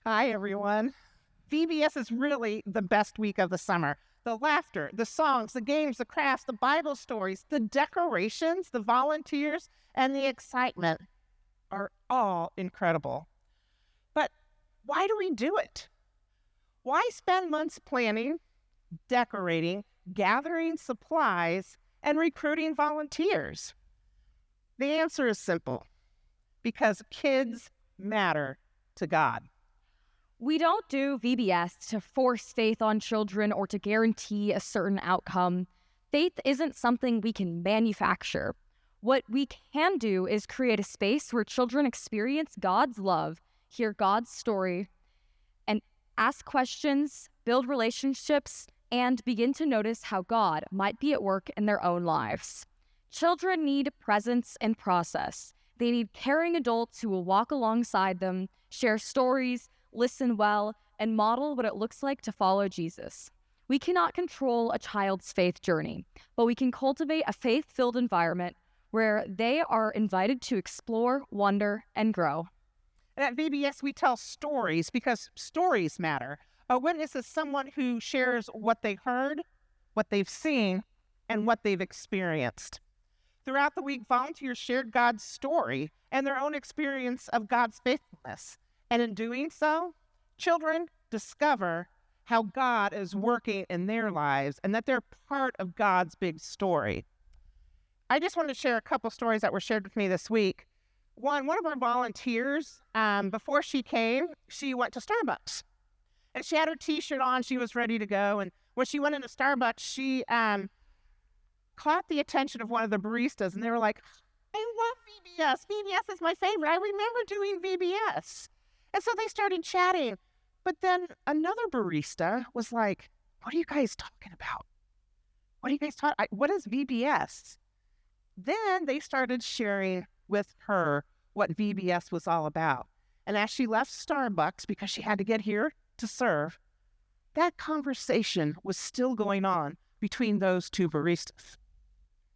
Hi, everyone. VBS is really the best week of the summer. The laughter, the songs, the games, the crafts, the Bible stories, the decorations, the volunteers, and the excitement are all incredible. But why do we do it? Why spend months planning, decorating, gathering supplies, and recruiting volunteers? The answer is simple: because kids matter to God. We don't do VBS to force faith on children or to guarantee a certain outcome. Faith isn't something we can manufacture. What we can do is create a space where children experience God's love, hear God's story, and ask questions, build relationships, and begin to notice how God might be at work in their own lives. Children need presence and process. They need caring adults who will walk alongside them, share stories, listen well, and model what it looks like to follow Jesus. We cannot control a child's faith journey, but we can cultivate a faith-filled environment where they are invited to explore, wonder, and grow. And at VBS, we tell stories because stories matter. A witness is someone who shares what they heard, what they've seen, and what they've experienced. Throughout the week, volunteers shared God's story and their own experience of God's faithfulness. And in doing so, children discover how God is working in their lives and that they're part of God's big story. I just wanted to share a couple stories that were shared with me this week. One of our volunteers, before she came, she went to Starbucks. And she had her T-shirt on. She was ready to go. And when she went into Starbucks, she caught the attention of one of the baristas. And they were like, "I love VBS. VBS is my favorite. I remember doing VBS." And so they started chatting. But then another barista was like, "What are you guys talking about? What are you guys talking? What is VBS?" Then they started sharing with her what VBS was all about. And as she left Starbucks, because she had to get here to serve, that conversation was still going on between those two baristas.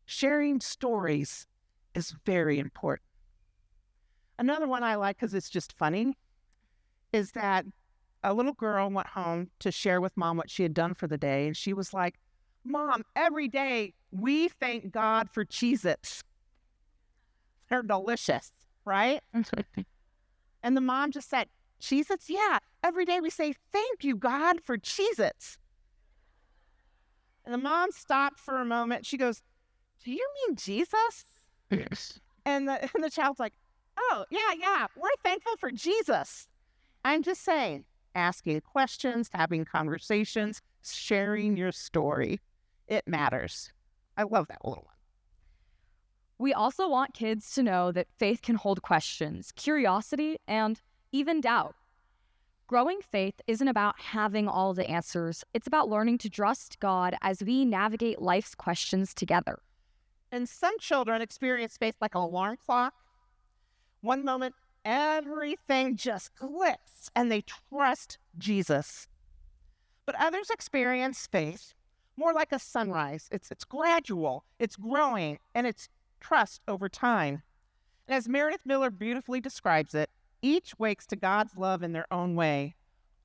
Sharing stories is very important. Another one I like because it's just funny is that a little girl went home to share with Mom what she had done for the day. And she was like, "Mom, every day we thank God for Cheez-Its. They're delicious, right?" And the mom just said, "Cheez-Its? Yeah, every day we say, thank you, God, for Cheez-Its." And the mom stopped for a moment. She goes, "Do you mean Jesus?" Yes. And the child's like, "Oh, yeah, we're thankful for Jesus." I'm just saying, asking questions, having conversations, sharing your story, it matters. I love that little one. We also want kids to know that faith can hold questions, curiosity, and even doubt. Growing faith isn't about having all the answers. It's about learning to trust God as we navigate life's questions together. And some children experience faith like an alarm clock. One moment, everything just clicks and they trust Jesus. But others experience faith more like a sunrise. It's gradual, it's growing, and it's trust over time. And as Meredith Miller beautifully describes it, each wakes to God's love in their own way,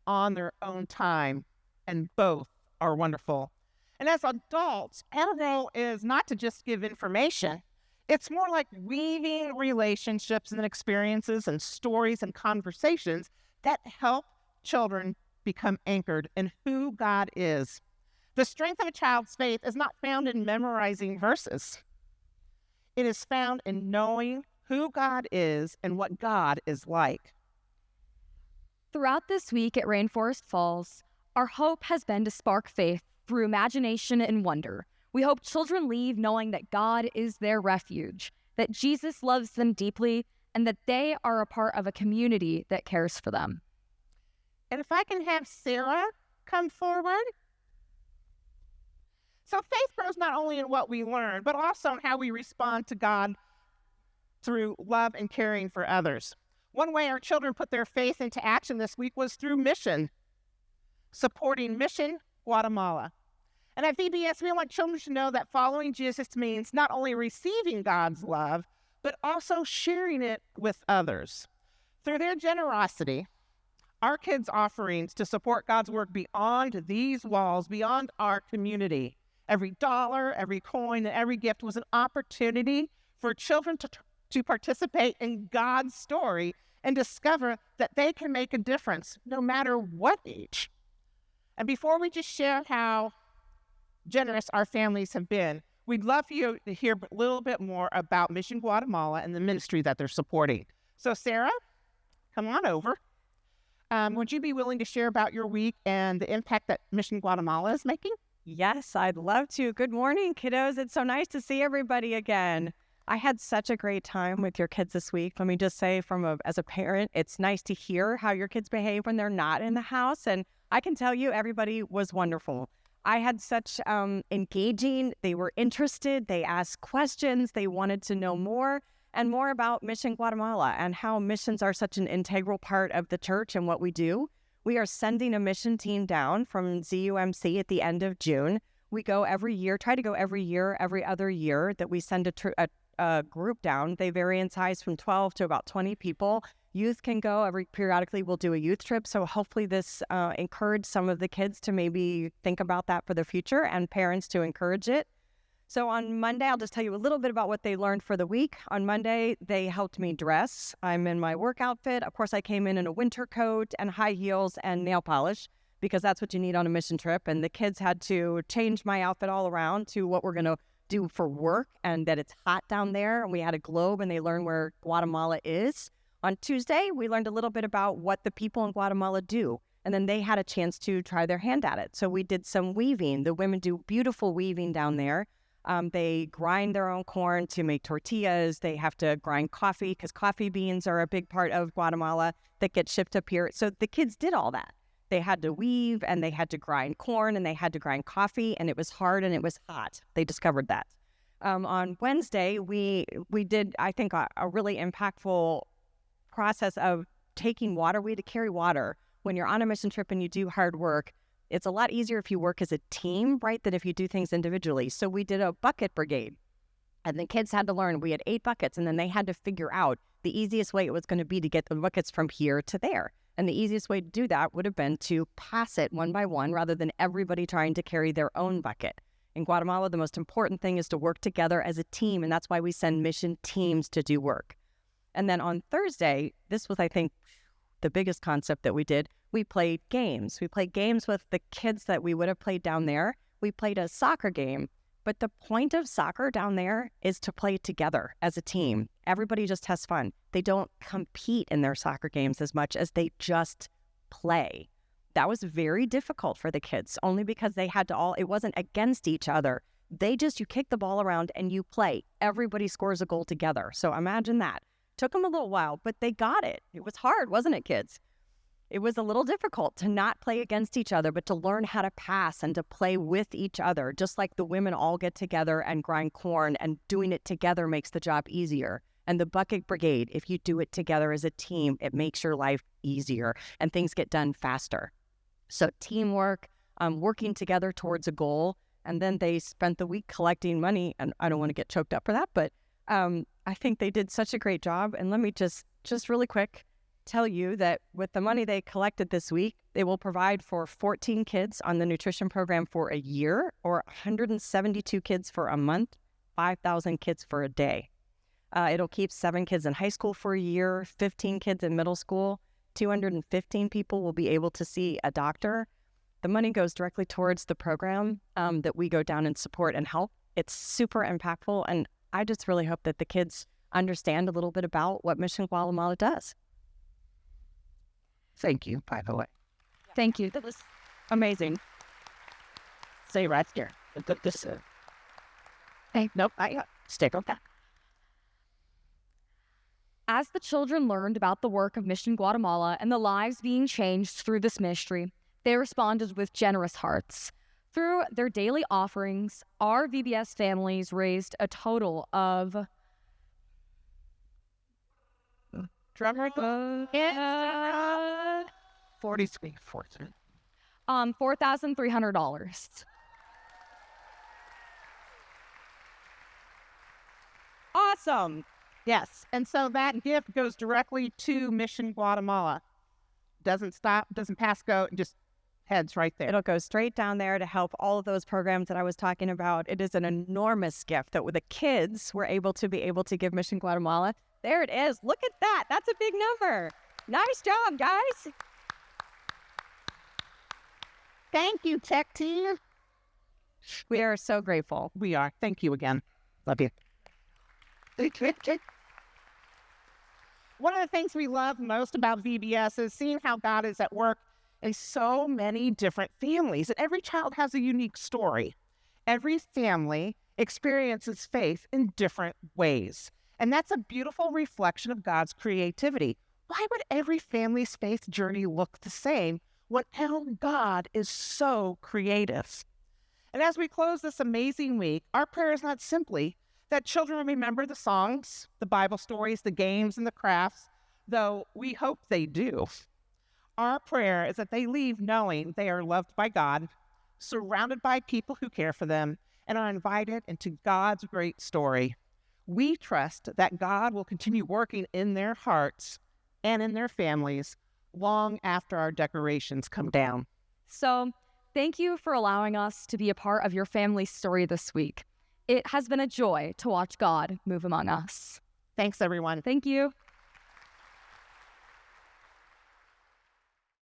on their own time, and both are wonderful. And as adults, our role is not to just give information. It's more like weaving relationships and experiences and stories and conversations that help children become anchored in who God is. The strength of a child's faith is not found in memorizing verses. It is found in knowing who God is and what God is like. Throughout this week at Rainforest Falls, our hope has been to spark faith through imagination and wonder. We hope children leave knowing that God is their refuge, that Jesus loves them deeply, and that they are a part of a community that cares for them. And if I can have Sarah come forward. So faith grows not only in what we learn, but also in how we respond to God through love and caring for others. One way our children put their faith into action this week was through Mission, supporting Mission Guatemala. And at VBS, we want children to know that following Jesus means not only receiving God's love, but also sharing it with others. Through their generosity, our kids' offerings to support God's work beyond these walls, beyond our community. Every dollar, every coin, and every gift was an opportunity for children to participate in God's story and discover that they can make a difference no matter what age. And before we just share how generous our families have been, we'd love for you to hear a little bit more about Mission Guatemala and the ministry that they're supporting. So Sarah, come on over. Would you be willing to share about your week and the impact that Mission Guatemala is making? Yes, I'd love to. Good morning, kiddos. It's so nice to see everybody again. I had such a great time with your kids this week. Let me just say, as a parent, it's nice to hear how your kids behave when they're not in the house. And I can tell you, everybody was wonderful. I had such engaging, they were interested, they asked questions, they wanted to know more and more about Mission Guatemala and how missions are such an integral part of the church and what we do. We are sending a mission team down from ZUMC at the end of June. We go every year, try to go every year, every other year that we send a group down. They vary in size from 12 to about 20 people. Youth can go periodically. We'll do a youth trip. So hopefully this encouraged some of the kids to maybe think about that for the future and parents to encourage it. So on Monday, I'll just tell you a little bit about what they learned for the week. On Monday, they helped me dress. I'm in my work outfit. Of course, I came in a winter coat and high heels and nail polish because that's what you need on a mission trip. And the kids had to change my outfit all around to what we're going to do for work and that it's hot down there. And we had a globe and they learned where Guatemala is. On Tuesday, we learned a little bit about what the people in Guatemala do. And then they had a chance to try their hand at it. So we did some weaving. The women do beautiful weaving down there. They grind their own corn to make tortillas. They have to grind coffee because coffee beans are a big part of Guatemala that get shipped up here. So the kids did all that. They had to weave and they had to grind corn and they had to grind coffee, and it was hard and it was hot. They discovered that. On Wednesday, we did, I think, a really impactful process of taking water. We had to carry water. When you're on a mission trip and you do hard work, it's a lot easier if you work as a team, right, than if you do things individually. So we did a bucket brigade, and the kids had to learn. We had 8 buckets, and then they had to figure out the easiest way it was going to be to get the buckets from here to there. And the easiest way to do that would have been to pass it one by one rather than everybody trying to carry their own bucket. In Guatemala, the most important thing is to work together as a team, and that's why we send mission teams to do work. And then on Thursday, this was, I think, the biggest concept that we did. We played games. We played games with the kids that we would have played down there. We played a soccer game. But the point of soccer down there is to play together as a team. Everybody just has fun. They don't compete in their soccer games as much as they just play. That was very difficult for the kids, only because they had to it wasn't against each other. You kick the ball around and you play. Everybody scores a goal together. So imagine that. Took them a little while, but they got it. It was hard, wasn't it, kids? It was a little difficult to not play against each other, but to learn how to pass and to play with each other, just like the women all get together and grind corn, and doing it together makes the job easier. And the bucket brigade, if you do it together as a team, it makes your life easier and things get done faster. So teamwork, working together towards a goal. And then they spent the week collecting money, and I don't want to get choked up for that, but I think they did such a great job. And let me just really quick tell you that with the money they collected this week, they will provide for 14 kids on the nutrition program for a year, or 172 kids for a month, 5,000 kids for a day. It'll keep 7 kids in high school for a year, 15 kids in middle school, 215 people will be able to see a doctor. The money goes directly towards the program that we go down and support and help. It's super impactful, and I just really hope that the kids understand a little bit about what Mission Guatemala does. Thank you, by the way. Thank you. That was amazing. Stay right here. Hey, nope, stick on that. As the children learned about the work of Mission Guatemala and the lives being changed through this ministry, they responded with generous hearts. Through their daily offerings, our VBS families raised a total of $4,300. Awesome. Yes, and so that gift goes directly to Mission Guatemala. doesn't stop, doesn't pass go, it just heads right there. It'll go straight down there to help all of those programs that I was talking about. It is an enormous gift that the kids were able to give Mission Guatemala. There it is. Look at that. That's a big number. Nice job, guys. Thank you, tech team. We are so grateful. We are. Thank you again. Love you. One of the things we love most about VBS is seeing how God is at work in so many different families. And every child has a unique story. Every family experiences faith in different ways. And that's a beautiful reflection of God's creativity. Why would every family's faith journey look the same when our God is so creative? And as we close this amazing week, our prayer is not simply that children remember the songs, the Bible stories, the games, and the crafts, though we hope they do. Our prayer is that they leave knowing they are loved by God, surrounded by people who care for them, and are invited into God's great story. We trust that God will continue working in their hearts and in their families long after our decorations come down. So, thank you for allowing us to be a part of your family's story this week. It has been a joy to watch God move among us. Thanks, everyone. Thank you.